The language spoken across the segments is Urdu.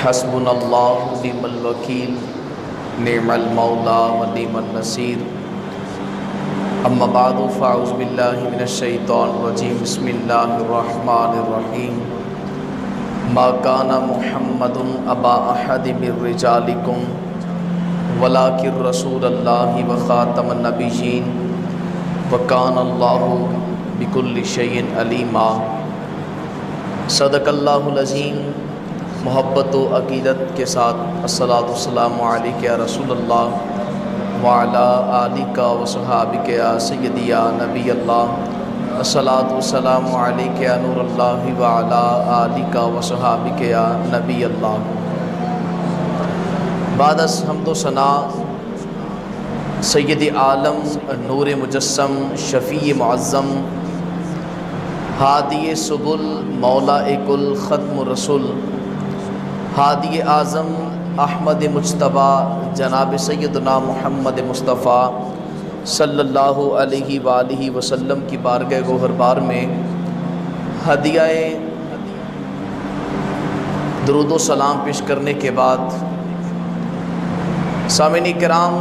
حسبنا اللہ ونعم الوکیل نعم المولا ونعم النصیر اما بعد فاعوذ باللہ من الشیطان الرجیم بسم اللہ الرحمن الرحیم ما کان محمد ابا احد من رجالکم ولکن رسول اللہ وخاتم النبیین وکان اللہ بکل شیء علیما۔ صدق اللہ العظیم۔ محبت و عقیدت کے ساتھ الصلاۃ والسلام علیک یا رسول اللہ وعلی آلک و صحابک یا سیدی یا نبی اللہ، الصلاۃ والسلام علیک یا نور اللہ وعلی آلک و صحابک یا نبی اللہ۔ بعد از حمد و ثنا سید عالم نور مجسم شفیع معظم ہادی سبل مولا کل ختم الرسل ہادی اعظم احمد مجتبیٰ جناب سیدنا محمد مصطفیٰ صلی اللہ علیہ وآلہ وسلم کی بارگاہ گوہر بار میں ہدیہ درود و سلام پیش کرنے کے بعد سامعین کرام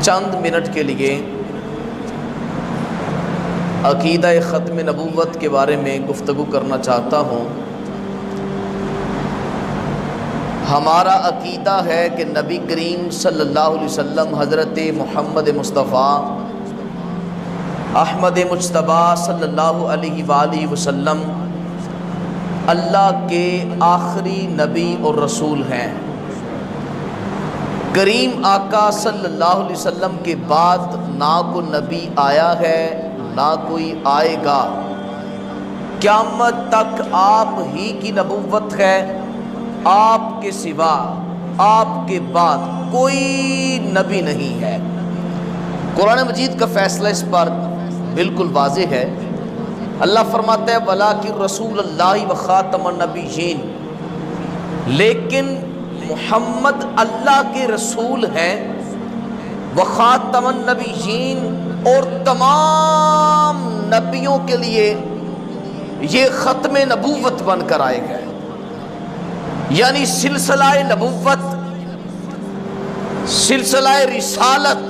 چند منٹ کے لیے عقیدہ ختم نبوت کے بارے میں گفتگو کرنا چاہتا ہوں۔ ہمارا عقیدہ ہے کہ نبی کریم صلی اللہ علیہ وسلم حضرت محمد مصطفیٰ احمد مجتبیٰ صلی اللہ علیہ وآلہ وسلم اللہ کے آخری نبی اور رسول ہیں۔ کریم آقا صلی اللہ علیہ وسلم کے بعد نہ کوئی نبی آیا ہے نہ کوئی آئے گا، قیامت تک آپ ہی کی نبوت ہے، آپ کے سوا آپ کے بعد کوئی نبی نہیں ہے۔ قرآن مجید کا فیصلہ اس پر بالکل واضح ہے۔ اللہ فرماتا ہے وَلَٰكِن رسول اللہ وخاتم النبیین، لیکن محمد اللہ کے رسول ہیں، وخاتم النبیین، اور تمام نبیوں کے لیے یہ ختم نبوت بن کر آئے گئے، یعنی سلسلہ نبوت، سلسلہ رسالت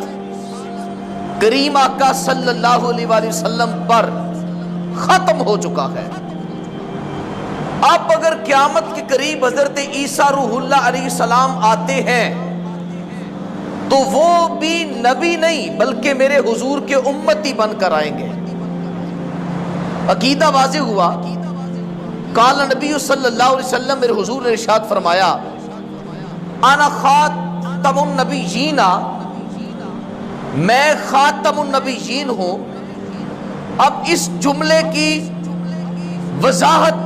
کریم آقا صلی اللہ علیہ وآلہ وسلم پر ختم ہو چکا ہے۔ اب اگر قیامت کے قریب حضرت عیسیٰ روح اللہ علیہ السلام آتے ہیں تو وہ بھی نبی نہیں بلکہ میرے حضور کے امتی بن کر آئیں گے۔ عقیدہ واضح ہوا۔ قال نبی صلی اللہ علیہ وسلم، میرے حضور نے ارشاد فرمایا انا خاتم النبیین، میں خاتم النبیین ہوں۔ اب اس جملے کی وضاحت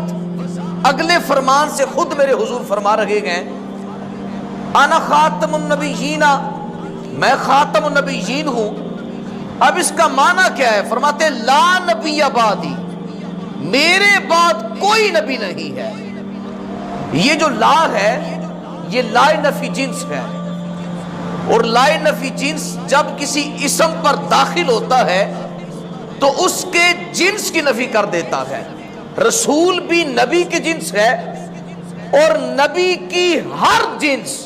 اگلے فرمان سے خود میرے حضور فرما رہے ہیں، انا خاتم النبیین، میں خاتم النبیین ہوں۔ اب اس کا معنی کیا ہے؟ فرماتے ہیں لا نبی بعدی، میرے بعد کوئی نبی نہیں ہے۔ یہ جو لا ہے یہ لا نفی جنس ہے، اور لا نفی جنس جب کسی اسم پر داخل ہوتا ہے تو اس کے جنس کی نفی کر دیتا ہے۔ رسول بھی نبی کی جنس ہے، اور نبی کی ہر جنس،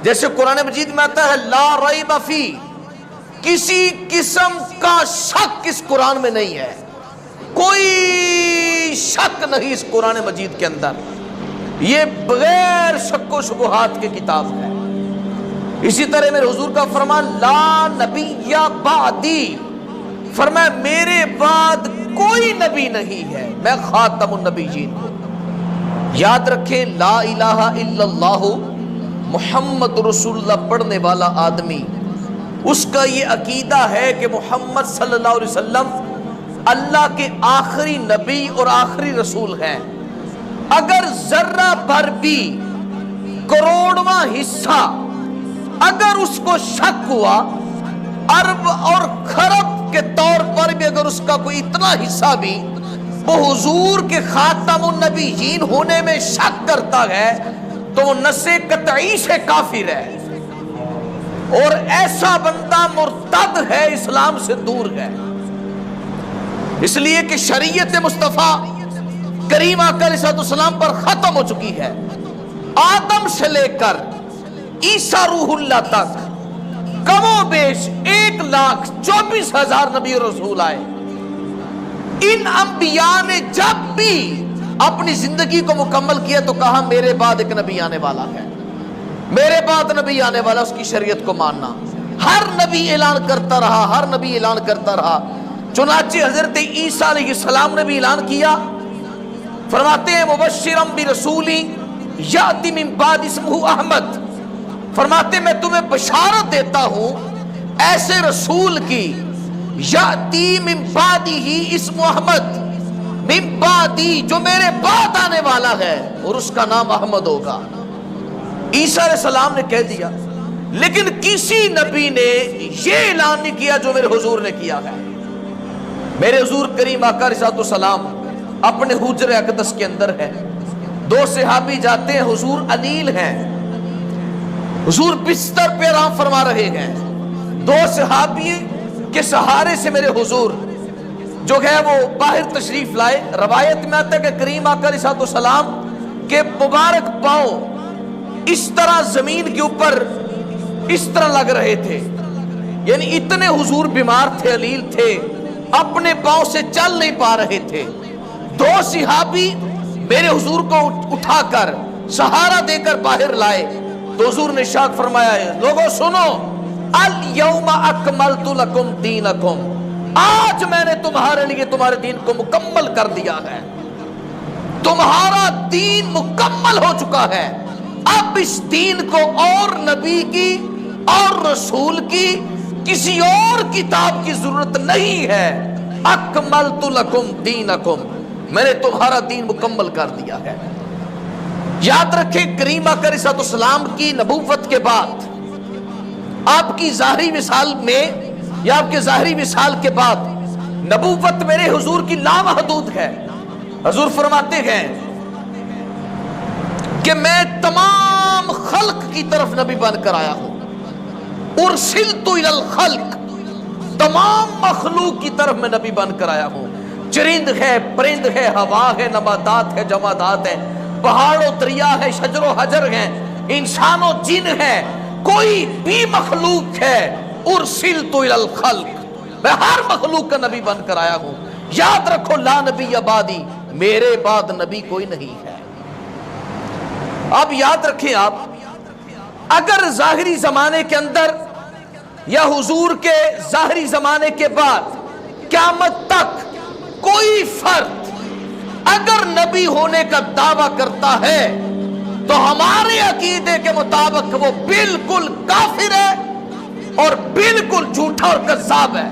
جیسے قرآن مجید میں آتا ہے لا ریب فی، کسی قسم کا شک اس قرآن میں نہیں ہے، کوئی شک نہیں اس قرآن مجید کے اندر، یہ بغیر شک و شبہات کی کتاب ہے۔ اسی طرح میرے حضور کا فرمان لا نبی بعدی، فرمایا میرے بعد کوئی نبی نہیں ہے، میں خاتم النبیین ہوں۔ یاد رکھیں لا الہ الا اللہ محمد رسول اللہ پڑھنے والا آدمی، اس کا یہ عقیدہ ہے کہ محمد صلی اللہ علیہ وسلم اللہ کے آخری نبی اور آخری رسول ہیں۔ اگر ذرہ بھر بھی، کروڑواں حصہ اگر اس کو شک ہوا، ارب اور خرب کے طور پر بھی اگر اس کا کوئی اتنا حصہ بھی وہ حضور کے خاتم النبیین ہونے میں شک کرتا ہے تو وہ نص قطعی سے کافر ہے، اور ایسا بندہ مرتد ہے، اسلام سے دور ہے۔ اس لیے کہ شریعت مصطفیٰ کریم آقا علیہ السلام پر ختم ہو چکی ہے. آدم سے لے کر عیسیٰ روح اللہ تک کم و بیش 1,24,000 نبی رسول آئے. ان انبیاء نے جب بھی اپنی زندگی کو مکمل کیا تو کہا میرے بعد ایک نبی آنے والا ہے, میرے بعد نبی آنے والا, اس کی شریعت کو ماننا. ہر نبی اعلان کرتا رہا, ہر نبی اعلان کرتا رہا. چنانچہ حضرت عیسیٰ علیہ السلام نے بھی اعلان کیا, فرماتے ہیں مبشرا برسول یاتی من بعد اسمہ احمد, فرماتے میں تمہیں بشارت دیتا ہوں ایسے رسول کی, یاتی من بعدہ اسمہ احمد, من بعدی جو میرے بعد آنے والا ہے اور اس کا نام احمد ہوگا. عیسیٰ علیہ السلام نے کہہ دیا, لیکن کسی نبی نے یہ اعلان نہیں کیا جو میرے حضور نے کیا ہے. میرے حضور کریم آقا علیہ السلام اپنے حجر اقدس کے اندر ہے. 2 صحابی جاتے ہیں, حضور انیل ہیں, حضور بستر پہ آرام فرما رہے ہیں. 2 صحابی کے سہارے سے میرے حضور جو ہے وہ باہر تشریف لائے. روایت میں آتا ہے کہ کریم آقا علیہ السلام کے مبارک پاؤں اس طرح زمین کے اوپر اس طرح لگ رہے تھے, یعنی اتنے حضور بیمار تھے, علیل تھے, اپنے پاؤں سے چل نہیں پا رہے تھے. 2 صحابی میرے حضور کو اٹھا کر سہارا دے کر باہر لائے تو حضور نے ارشاد فرمایا ہے, لوگوں سنو, الیوم اکملت لکم دینکم, آج میں نے تمہارے لیے تمہارے دین کو مکمل کر دیا ہے, تمہارا دین مکمل ہو چکا ہے. اب اس دین کو اور نبی کی اور رسول کی کسی اور کتاب کی ضرورت نہیں ہے. اکملت لکم دینکم, میں نے تمہارا دین مکمل کر دیا ہے. یاد رکھیں کریم آقا علیہ السلام کی نبوت کے بعد آپ کی ظاہری مثال میں یا آپ کے ظاہری مثال کے بعد نبوت میرے حضور کی لامحدود ہے. حضور فرماتے ہیں کہ میں تمام خلق کی طرف نبی بن کر آیا ہوں. ارسلت الی الخلق, تمام مخلوق کی طرف میں نبی بن کر آیا ہوں. چرند ہے, پرند ہے, ہوا ہے, نباتات ہے, جمادات ہے, پہاڑ و دریا ہے, شجر و حجر ہیں, انسان و جن ہے, کوئی بھی مخلوق ہے. ارسلت الی الخلق, میں ہر مخلوق کا نبی بن کر آیا ہوں. یاد رکھو لا نبی بعدی, میرے بعد نبی کوئی نہیں ہے. اب یاد رکھیں آپ, اگر ظاہری زمانے کے اندر یا حضور کے ظاہری زمانے کے بعد قیامت تک کوئی فرد اگر نبی ہونے کا دعویٰ کرتا ہے تو ہمارے عقیدے کے مطابق وہ بالکل کافر ہے اور بالکل جھوٹا اور کذاب ہے.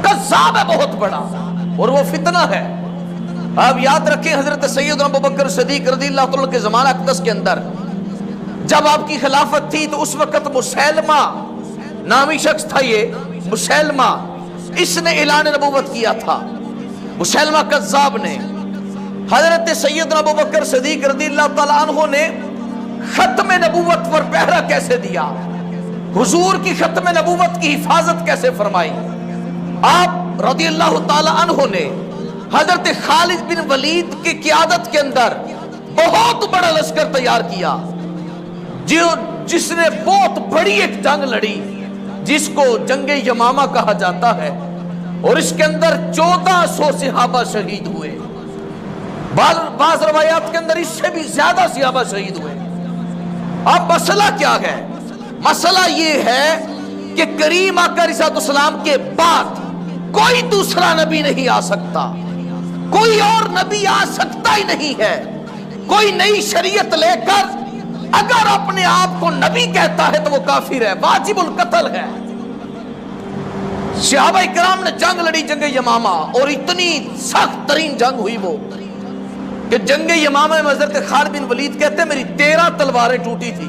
کذاب ہے بہت بڑا, اور وہ فتنہ ہے. اب یاد رکھیں حضرت سیدنا ابوبکر صدیق رضی اللہ عنہ کے زمانہ اقدس کے اندر جب آپ کی خلافت تھی تو اس وقت مسیلمہ نامی شخص تھا, یہ مسیلمہ, اس نے اعلان نبوت کیا تھا. مسیلمہ کذاب نے حضرت سیدنا ابوبکر صدیق رضی اللہ تعالیٰ عنہ نے ختم نبوت پر پہرا کیسے دیا, حضور کی ختم نبوت کی حفاظت کیسے فرمائی. آپ رضی اللہ تعالیٰ عنہ نے حضرت خالد بن ولید کی قیادت کے اندر بہت بڑا لشکر تیار کیا, جس نے بہت بڑی ایک جنگ لڑی جس کو جنگ یمامہ کہا جاتا ہے, اور اس کے اندر 1400 صحابہ شہید ہوئے. بعض روایات کے اندر اس سے بھی زیادہ صحابہ شہید ہوئے. اب مسئلہ کیا ہے؟ مسئلہ یہ ہے کہ کریم آقا علیہ السلام کے بعد کوئی دوسرا نبی نہیں آ سکتا, کوئی اور نبی آ سکتا ہی نہیں ہے. کوئی نئی شریعت لے کر اگر اپنے آپ کو نبی کہتا ہے تو وہ کافر ہے, واجب القتل ہے. صحابہ کرام نے جنگ لڑی جنگ یمامہ, اور اتنی سخت ترین جنگ ہوئی وہ کہ جنگ یمامہ میں حضرت خالد بن ولید کہتے ہیں میری 13 تلواریں ٹوٹی تھی.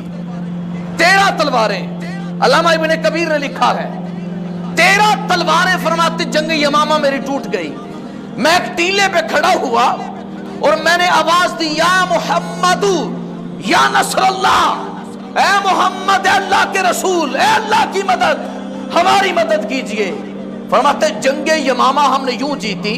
13 تلواریں, علامہ ابن کبیر نے لکھا ہے 13 تلواریں, فرماتے جنگ یمامہ میری ٹوٹ گئی. میں ایک ٹیلے پہ کھڑا ہوا اور میں نے آواز دی, یا محمد یا نصر اللہ, اے محمد, اے اللہ کے رسول, اے اللہ کی مدد, ہماری مدد کیجئے. فرماتے جنگ یمامہ ہم نے یوں جیتی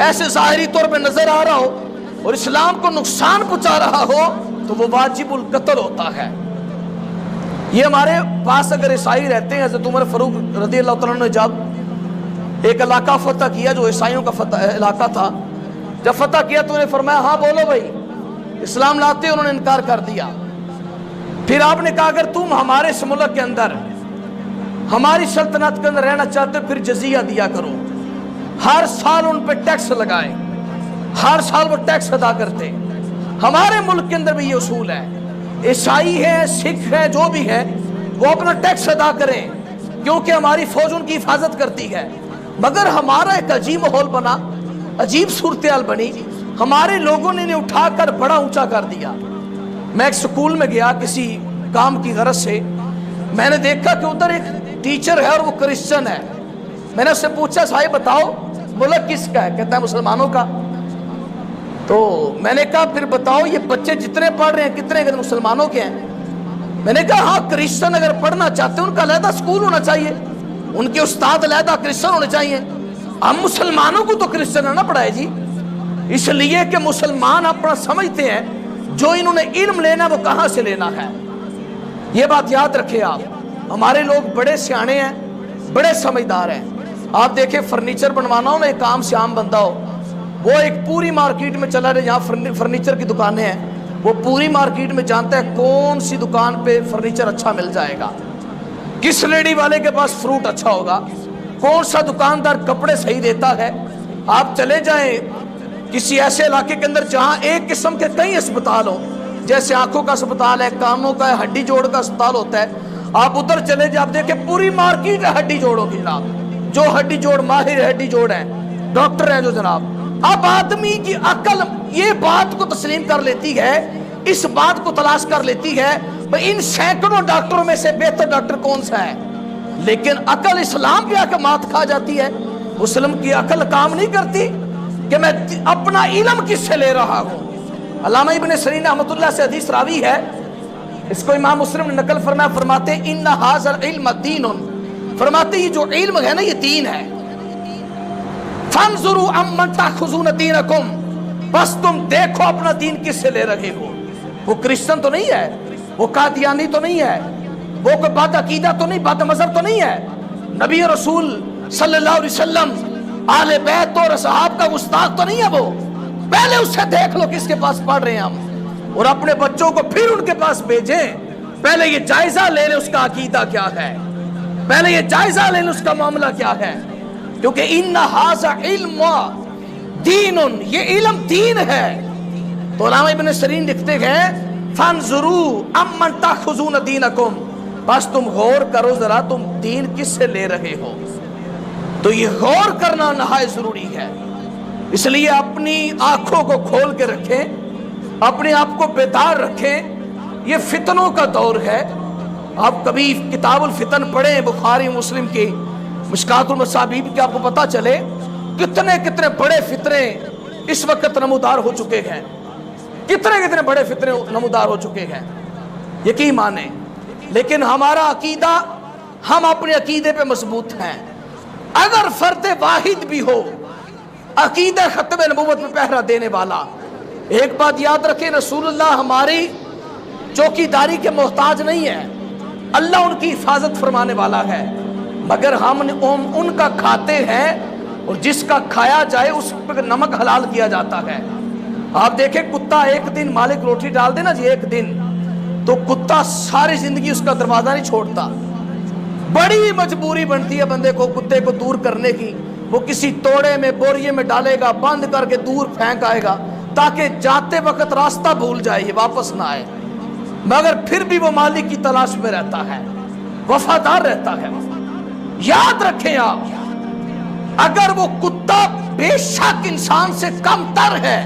ایسے ظاہری طور پہ نظر آ رہا ہو اور اسلام کو نقصان پہنچا رہا ہو تو وہ واجب القتل ہوتا ہے۔ یہ ہمارے پاس اگر عیسائی رہتے ہیں، حضرت عمر فاروق رضی اللہ تعالیٰ نے جب ایک علاقہ فتح کیا جو عیسائیوں کا علاقہ تھا، جب فتح کیا تو انہیں فرمایا ہاں بولو بھائی اسلام لاتے، انہوں نے انکار کر دیا۔ پھر آپ نے کہا اگر تم ہمارے اس ملک کے اندر ہماری سلطنت کے اندر رہنا چاہتے پھر جزیہ دیا کرو، ہر سال ان پہ ٹیکس لگائے، ہر سال وہ ٹیکس ادا کرتے۔ ہمارے ملک کے اندر بھی یہ اصول ہے، عیسائی ہے سکھ ہے جو بھی ہے وہ اپنا ٹیکس ادا کریں کیونکہ ہماری فوج ان کی حفاظت کرتی ہے۔ مگر ہمارا ایک عجیب ماحول بنا، عجیب صورتحال بنی، ہمارے لوگوں نے انہیں اٹھا کر بڑا اونچا کر دیا۔ میں ایک سکول میں گیا کسی کام کی غرض سے، میں نے دیکھا کہ ادھر ایک ٹیچر ہے اور وہ کرسچن ہے۔ میں نے اس سے پوچھا صاحب بتاؤ ملک کس کا ہے؟ کہتا ہے مسلمانوں کا۔ تو میں نے کہا پھر بتاؤ یہ بچے جتنے پڑھ رہے ہیں کتنے مسلمانوں کے ہیں؟ میں نے کہا ہاں کرسچن اگر پڑھنا چاہتے ہیں ان کا علیحدہ سکول ہونا چاہیے، ان کے استاد علیحدہ کرسچن ہونے چاہیے۔ ہم مسلمانوں کو تو کرسچن نہ پڑھائے جی، اس لیے کہ مسلمان اپنا سمجھتے ہیں جو انہوں نے علم لینا وہ کہاں سے لینا ہے۔ یہ بات یاد رکھے آپ، ہمارے لوگ بڑے سیانے ہیں، بڑے سمجھدار ہیں۔ آپ دیکھیں فرنیچر بنوانا ہو نا، ایک عام سے عام بندہ ہو، وہ ایک پوری مارکیٹ میں چلا رہے، جہاں فرنیچر کی دکانیں ہیں وہ پوری مارکیٹ میں جانتا ہے کون سی دکان پہ فرنیچر اچھا مل جائے گا، کس لیڈی والے کے پاس فروٹ اچھا ہوگا، کون سا دکاندار کپڑے صحیح دیتا ہے۔ آپ چلے جائیں کسی ایسے علاقے کے اندر جہاں ایک قسم کے کئی اسپتال ہوں، جیسے آنکھوں کا اسپتال ہے، کانوں کا ہے، ہڈی جوڑ کا اسپتال ہوتا ہے، آپ ادھر چلے جائیں آپ دیکھیں پوری مارکیٹ ہے ہڈی جوڑوں کی جناب، جو ہڈی جوڑ ماہر ہڈی جوڑ ہیں، ڈاکٹر ہیں جو جناب۔ اب آدمی کی عقل یہ بات کو تسلیم کر لیتی ہے، اس بات کو تلاش کر لیتی ہے ان سینکڑوں ڈاکٹروں میں سے بہتر ڈاکٹر کون سا ہے، لیکن عقل اسلام کی آکے مات کھا جاتی ہے۔ مسلم کی عقل کام نہیں کرتی کہ میں اپنا علم کس سے لے رہا ہوں۔ علامہ ابن سیرین رحمۃ اللہ سے حدیث راوی ہے، اس کو امام مسلم نے نقل فرمایا، فرماتے ان ھذا العلم دین، فرماتے یہ جو علم ہے نا یہ دین ہے۔ فانظروا عمن تاخذون دینکم، بس تم دیکھو اپنا دین کس سے لے رہے ہو۔ وہ کرسچن تو نہیں ہے، وہ قادیانی تو نہیں ہے، وہ کوئی بد عقیدہ تو نہیں، بد مذہب تو نہیں ہے، نبی رسول صلی اللہ علیہ وسلم آل بیت اور اصحاب کا گستاخ تو نہیں ہے وہ۔ پہلے اسے دیکھ لو کس کے پاس پڑھ رہے ہیں ہم، اور اپنے بچوں کو پھر ان کے پاس بھیجیں۔ پہلے یہ جائزہ لے لیں اس کا عقیدہ کیا ہے، پہلے یہ جائزہ لے لیں اس کا معاملہ کیا ہے، کیونکہ ان ھذا علم دین، یہ علم دین ہے۔ تو علامہ ابن سیرین لکھتے ہیں فانظروا عمن تاخذون دینکم، بس تم غور کرو ذرا تم دین کس سے لے رہے ہو۔ تو یہ غور کرنا نہایت ضروری ہے، اس لیے اپنی آنکھوں کو کھول کے رکھیں، اپنے آپ کو بیدار رکھیں۔ یہ فتنوں کا دور ہے۔ آپ کبھی کتاب الفتن پڑھیں بخاری مسلم کی، مشکات المصابیح کی، آپ کو پتہ چلے کتنے کتنے بڑے فتنے اس وقت نمودار ہو چکے ہیں، کتنے کتنے بڑے فتنے نمودار ہو چکے ہیں، یقین مانیں۔ لیکن ہمارا عقیدہ، ہم اپنے عقیدے پہ مضبوط ہیں۔ اگر فرد واحد بھی ہو عقیدہ ختم نبوت میں پہرا دینے والا، ایک بات یاد رکھیں، رسول اللہ ہماری چوکی داری کے محتاج نہیں ہے، اللہ ان کی حفاظت فرمانے والا ہے، مگر ہم ان کا کھاتے ہیں، اور جس کا کھایا جائے اس پر نمک حلال کیا جاتا ہے۔ آپ دیکھیں کتا ایک دن مالک روٹی ڈال دے نا جی ایک دن، تو کتا ساری زندگی اس کا دروازہ نہیں چھوڑتا۔ بڑی مجبوری بنتی ہے بندے کو کتے کو دور کرنے کی، وہ کسی توڑے میں بوریے میں ڈالے گا، بند کر کے دور پھینک آئے گا تاکہ جاتے وقت راستہ بھول جائے، یہ واپس نہ آئے، مگر پھر بھی وہ مالک کی تلاش میں رہتا ہے، وفادار رہتا ہے۔ یاد رکھیں آپ، اگر وہ کتا بے شک انسان سے کم تر ہے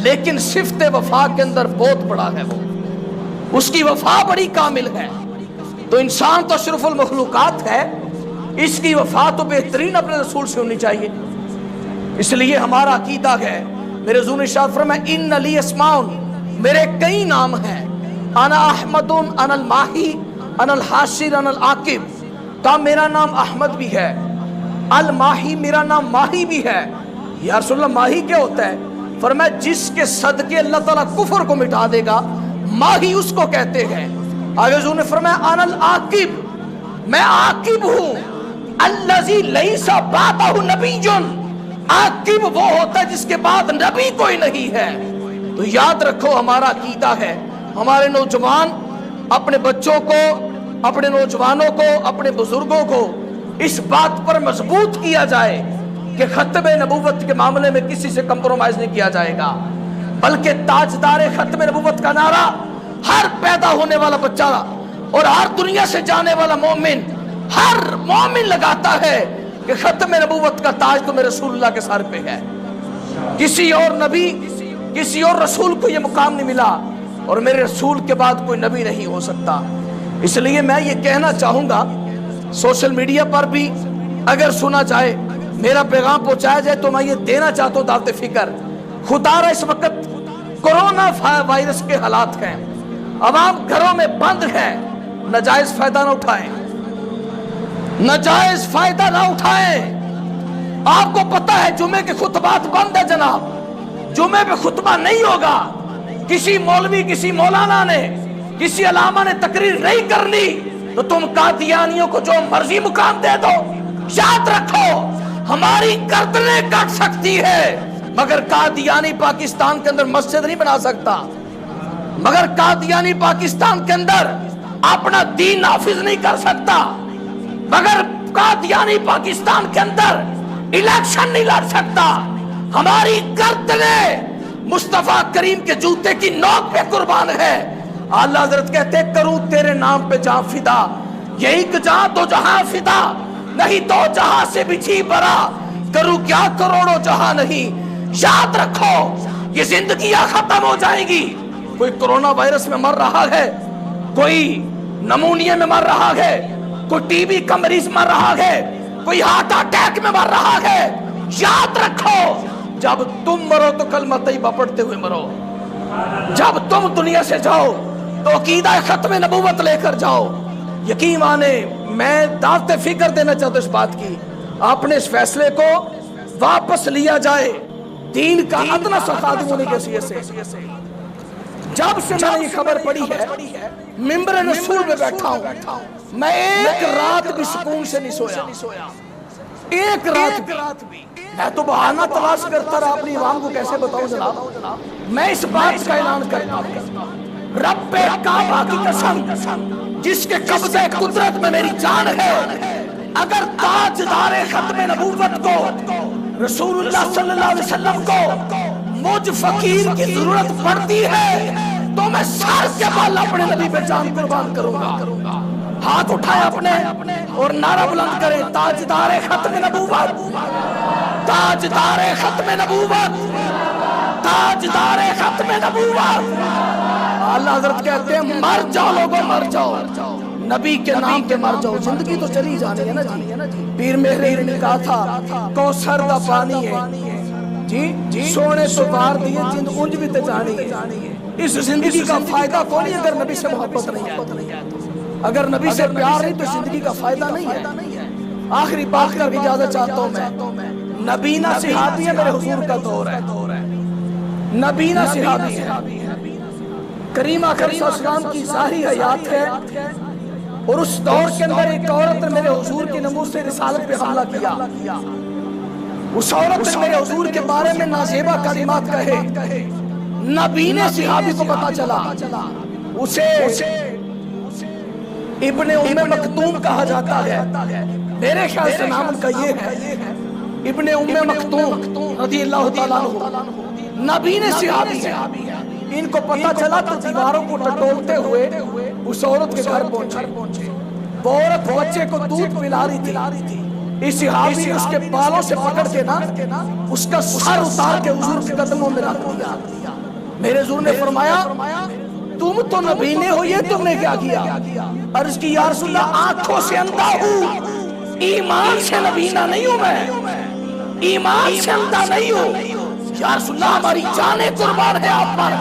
لیکن صفت وفا کے اندر بہت بڑا ہے، وہ اس کی وفا بڑی کامل ہے، تو انسان تو اشرف المخلوقات ہے، اس کی وفا تو بہترین اپنے رسول سے ہونی چاہیے۔ اس لیے ہمارا عقیدہ ہے، میرے حضور نے ارشاد فرمایا ان لی اسماء، میرے کئی نام ہیں، انا احمد، انا الماہی، انا الحاشر، انا العاقب، کہا میرا نام احمد بھی ہے، الماہی میرا نام ماہی بھی ہے، یا رسول اللہ ماہی کیا ہوتا ہے؟ فرمایا جس کے صدقے اللہ تعالیٰ کفر کو مٹا دے گا ماہی اس کو کہتے ہیں۔ آگے حضور نے فرمایا انا العاقب، میں عاقب ہوں، الذی لیس بعدہ نبی، عاقب وہ ہوتا ہے جس کے بعد نبی کوئی نہیں ہے۔ تو یاد رکھو ہمارا عقیدہ ہے، ہمارے نوجوان اپنے بچوں کو، اپنے نوجوانوں کو، اپنے بزرگوں کو اس بات پر مضبوط کیا جائے کہ ختم نبوت کے معاملے میں کسی سے کمپرومائز نہیں کیا جائے گا، بلکہ تاجدار ختم نبوت کا نعرہ ہر پیدا ہونے والا بچہ اور ہر دنیا سے جانے والا مومن، ہر مومن لگاتا ہے کہ ختم نبوت کا تاج تو میرے رسول اللہ کے سر پہ ہے۔ کسی اور نبی، کسی اور رسول کو یہ مقام نہیں ملا، اور میرے رسول کے بعد کوئی نبی نہیں ہو سکتا۔ اس لیے میں یہ کہنا چاہوں گا، سوشل میڈیا پر بھی اگر سنا جائے، میرا پیغام پہنچایا جائے، تو میں یہ دینا چاہتا ہوں دعوت فکر، خدا را اس وقت کرونا وائرس کے حالات ہیں، عوام گھروں میں بند ہے، ناجائز فائدہ نہ اٹھائیں، ناجائز فائدہ نہ اٹھائیں۔ آپ کو پتا ہے جمعے کے خطبات بند ہے جناب، جمعے پہ خطبہ نہیں ہوگا، کسی مولوی، کسی مولانا نے، کسی علامہ نے تقریر نہیں کرنی، تو تم قادیانیوں کو جو مرضی مقام دے دو۔ یاد رکھو ہماری گردنیں کٹ سکتی ہے مگر قادیانی پاکستان کے اندر مسجد نہیں بنا سکتا، مگر قادیانی پاکستان کے اندر اپنا دین نافذ نہیں کر سکتا، مگر قادیانی پاکستان کے اندر الیکشن نہیں لڑ سکتا۔ ہماری گردنیں مصطفیٰ کریم کے جوتے کی نوک پہ قربان ہے۔ اللہ حضرت کہتے کروں تیرے نام پہ جہاں فدا، یہی کہ جہاں تو جہاں فدا، نہیں تو جہاں سے بچھی برا، کروں کیا کروڑوں جہاں نہیں۔ یاد رکھو یہ زندگیاں ختم ہو جائیں گی، کوئی کرونا وائرس میں مر رہا ہے، کوئی نمونیا میں مر رہا ہے، کوئی ٹی بی کا مریض مر رہا ہے، کوئی ہارٹ اٹیک میں مر رہا ہے۔ یاد رکھو جب تم مرو تو کلمہ طیبہ پڑھتے ہوئے مرو، جب تم دنیا سے جاؤ تو عقیدہ ختم نبوت لے کر جاؤ۔ یقین مانے میں دعوت فکر دینا چاہتا ہوں اس بات کی، اپنے اس فیصلے کو واپس لیا جائے دین کا ادنا سا خادم ہونے کے حیثیت سے۔ جب سے میں نے یہ خبر پڑھی ہے، ممبر رسول میں بیٹھا ہوں، میں ایک رات بھی سکون سے نہیں سویا، ایک رات بھی۔ میں تو بہانہ تلاش کرتا رہا اپنی عوام کو کیسے بتاؤں جناب۔ میں اس بات کا اعلان کرتا ہوں، رب کعبہ کی قسم جس کے قبضہ قدرت میں میری جان ہے، اگر تاجدار ختم نبوت کو، رسول اللہ صلی اللہ علیہ وسلم کو مجھ فقیر کی ضرورت پڑتی ہے تو میں سر کے بال اپنے نبی پہ جان قربان کروں گا۔ ہاتھ اٹھائے اپنے اور نعرہ بلند کرے، تاجدار ختم نبوت، تاجدار ختم نبوت، تاجدار ختم نبوت۔ اللہ حضرت کہتے ہیں مر جاؤ لوگوں، مر جاؤ، نبی کے نام پہ مر جاؤ، زندگی تو چلی جانی ہے نا جی۔ پیر مہر نے کہا تھا کوثر دا پانی ہے جی، سونے تو بار دیے جند اونج بھی تے جانی ہے۔ اس زندگی کا فائدہ کون ہے اگر نبی سے محبت نہیں ہے، اگر نبی سے پیار نہیں تو زندگی کا فائدہ نہیں ہے۔ آخری بات کر کے اجازت چاہتا ہوں میں، نبینا صحابی ہے، میرے حضور کا دور ہے، نبینا صحابی ہے، کریم اکرم صلی اللہ علیہ وسلم کی ظاہری حیات ہے، اور اس دور کے اندر ایک عورت نے میرے حضور کی نمود سے رسالت پہ حملہ کیا، اس عورت نے میرے حضور کے بارے میں نازیبہ کلمات کہے، نبینا صحابی کو پتا چلا، اسے ابن ام مکتوم کہا جاتا ہے، میرے خیال سے نام ان کا یہ ہے، ابن ام مکتوم رضی اللہ تعالیٰ عنہ، نبینا صحابی ہے۔ ان کو پتا چلا تو دیواروں کو ٹٹولتے ہوئے اس عورت کے گھر پہنچے، وہ عورت بچے کو دودھ پلا رہی تھی، اس صحابی نے اس کے بالوں سے پکڑ کے نا اس کا سر اتار کے حضور کے قدموں میں رکھ دیا۔ میرے حضور نے فرمایا تم تو نبینے ہو، یہ تم نے کیا کیا؟ عرض کی یا رسول اللہ آنکھوں سے اندھا ہوں، ایمان سے نبینا نہیں ہوں، میں ایمان سے اندھا نہیں ہوں۔ یا رسول اللہ ہماری جانیں قربان ہے آپ پر،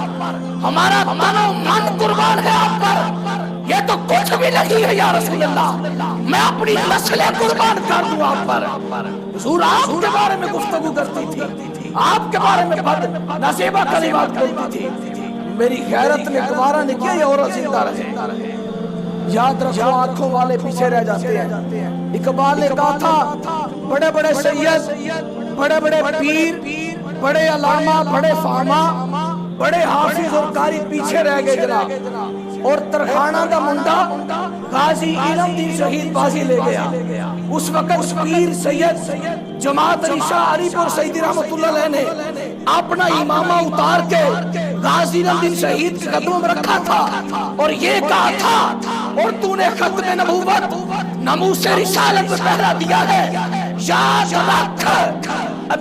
ہمارا تن و من قربان ہے آپ پر، یہ تو کچھ بھی نہیں ہے یا رسول اللہ، میں اپنی نسلیں قربان کر دوں آپ پر۔ حضور آپ کے بارے میں گفتگو کرتی تھی، آپ کے بارے میں بد نصیبہ کلمات بولتی تھی، میری غیرت نے گوارا نہیں کیا یہ عورت زندہ رہے۔ یاد رکھو آنکھوں والے پیچھے رہ جاتے ہیں۔ اقبال نے کہا تھا بڑے بڑے سید، بڑے بڑے پیر، بڑے علامہ، بڑے فہما، بڑے حافظ اور قاری پیچھے رہ گئے جناب، اور ترخانہ دا منڈا غازی علم دین شہید بازی لے گیا۔ اس وقت پیر سید جماعت علی شاہ علی پور سیدی رحمت اللہ علیہ نے اپنا امامہ اتار کے غازی علم دین شہید کے قدموں میں رکھا تھا اور یہ کہا تھا، اور تو نے ختم نبوت ناموس رسالت میں پہرا دیا ہے، یاد رکھ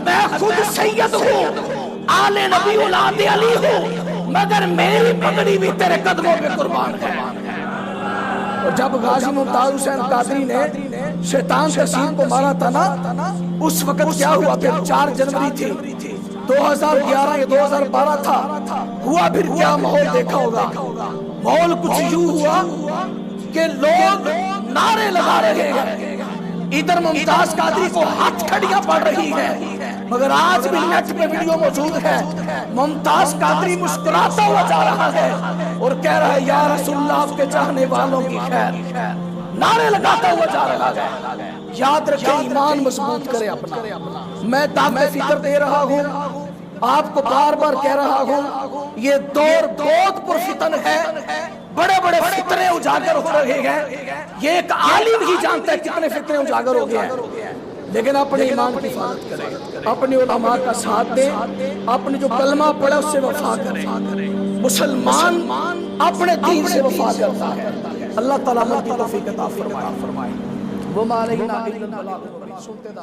میں خود سید ہوں، آل نبی اولاد علی ہوں، مگر میری پگڑی بھی تیرے قدموں پہ قربان ہے۔ اور جب غازی ممتاز حسین قادری نے شیطان تسیم کو مارا تھا نا، اس وقت کیا ہوا؟ پھر 4 جنوری تھی 2011 یا 2012 تھا، ہوا پھر کیا ماحول دیکھا ہوگا؟ ماحول کچھ یوں ہوا کہ لوگ نعرے لگا رہے ہیں، ادھر ممتاز قادری کو ہاتھ کھڑیاں پڑ رہی ہیں، مگر آج بھی نیٹ پہ ویڈیو موجود ہے، ممتاز قادری مسکراتا ہوا جا رہا ہے اور کہہ رہا ہے یا رسول اللہ آپ کے چاہنے والوں کی خیر، نعرے لگاتا ہوا جا رہا ہے۔ یاد رکھیں، ایمان مضبوط کرے اپنا۔ میں دعوت فکر دے رہا ہوں، آپ کو بار بار کہہ رہا ہوں، یہ دور بہت پرفتن ہے، بڑے بڑے فتنے اجاگر ہو رہے ہیں، یہ ایک عالم ہی جانتا ہے کتنے فتنے اجاگر ہو گئے ہیں، لیکن اپنے ایمان کی حفاظت کریں، اپنے علماء کا ساتھ دیں، اپنے جو کلمہ پڑھا اس سے وفا کریں۔ مسلمان اپنے دین سے وفا کرتا ہے۔ اللہ تعالیٰ ہم کی توفیق عطا فرمائے۔ وَمَا عَلَيْنَا إِلَّا الْبَلَاغُ الْمُبِينُ۔ سنتے دا